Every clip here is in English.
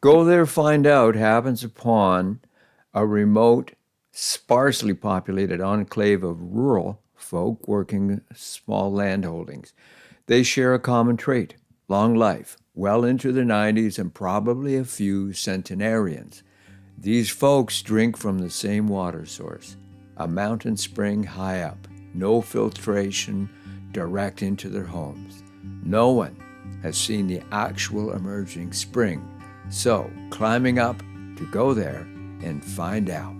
Go There Find Out happens upon a remote, sparsely populated enclave of rural folk working small landholdings. They share a common trait: long life, well into their 90s, and probably a few centenarians. These folks drink from the same water source, a mountain spring high up, no filtration, direct into their homes. No one has seen the actual emerging spring, so climbing up to go there and find out.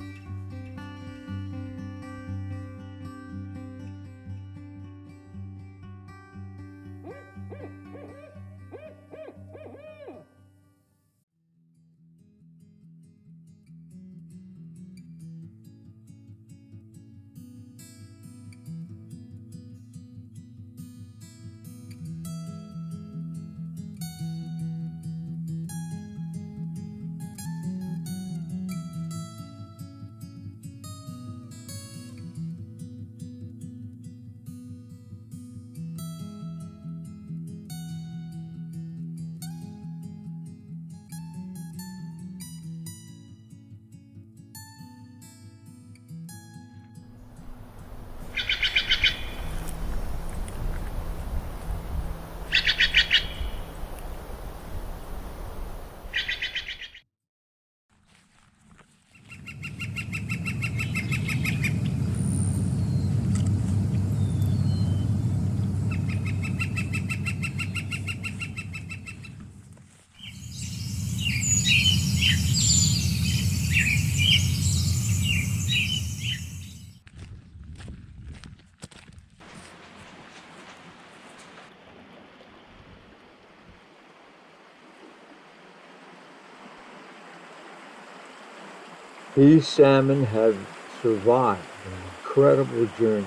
These salmon have survived an incredible journey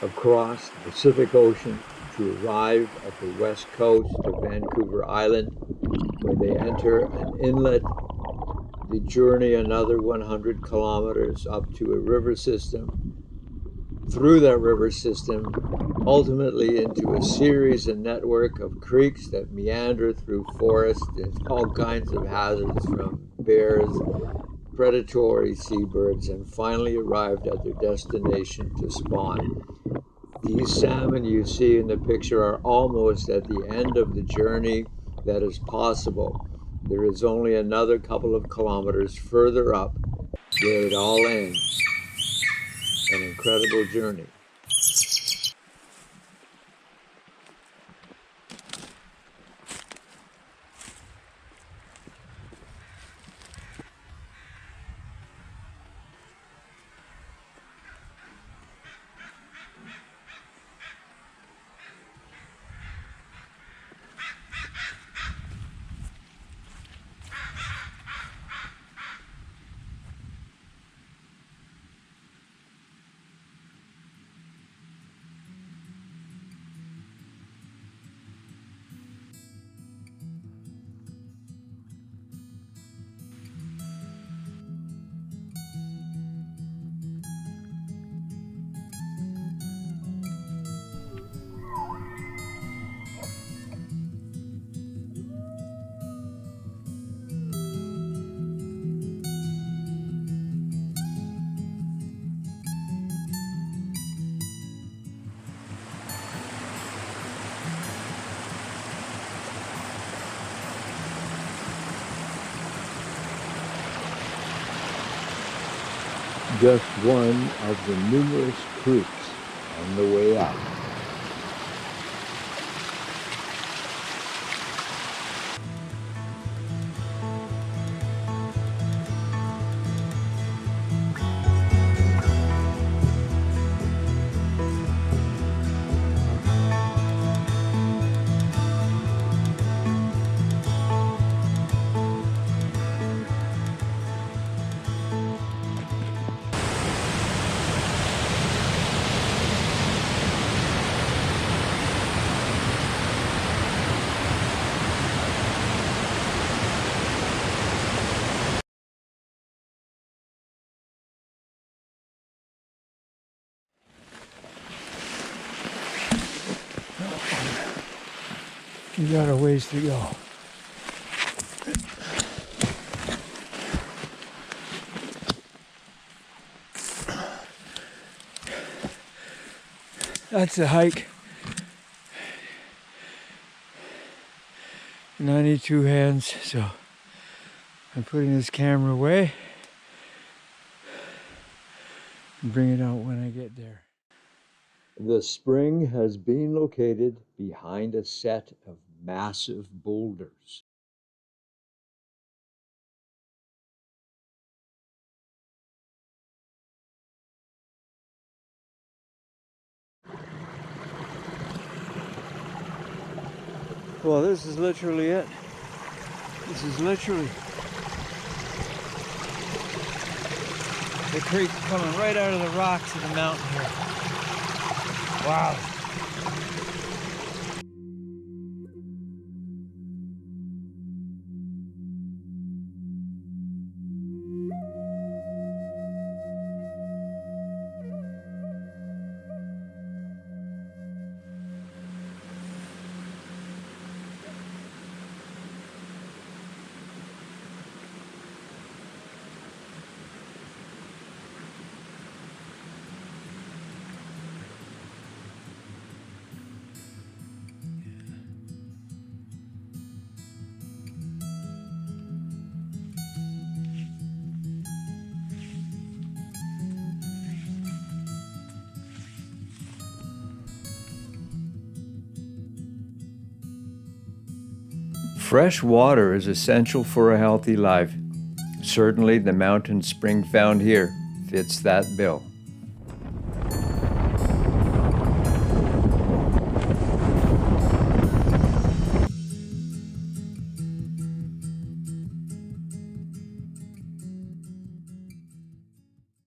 across the Pacific Ocean to arrive at the west coast of Vancouver Island, where they enter an inlet. They journey another 100 kilometers up to a river system, through that river system, ultimately into a series and network of creeks that meander through forests and all kinds of hazards from bears, predatory seabirds, and finally arrived at their destination to spawn. These salmon you see in the picture are almost at the end of the journey that is possible. There is only another couple of kilometers further up where it all ends. An incredible journey. Just one of the numerous creeks on the way up. You got a ways to go. That's a hike. And I need two hands, so I'm putting this camera away and bring it out when I get there. The spring has been located behind a set of massive boulders. Well, this is literally it. This is literally the creek coming right out of the rocks of the mountain here. Wow. Fresh water is essential for a healthy life. Certainly, the mountain spring found here fits that bill.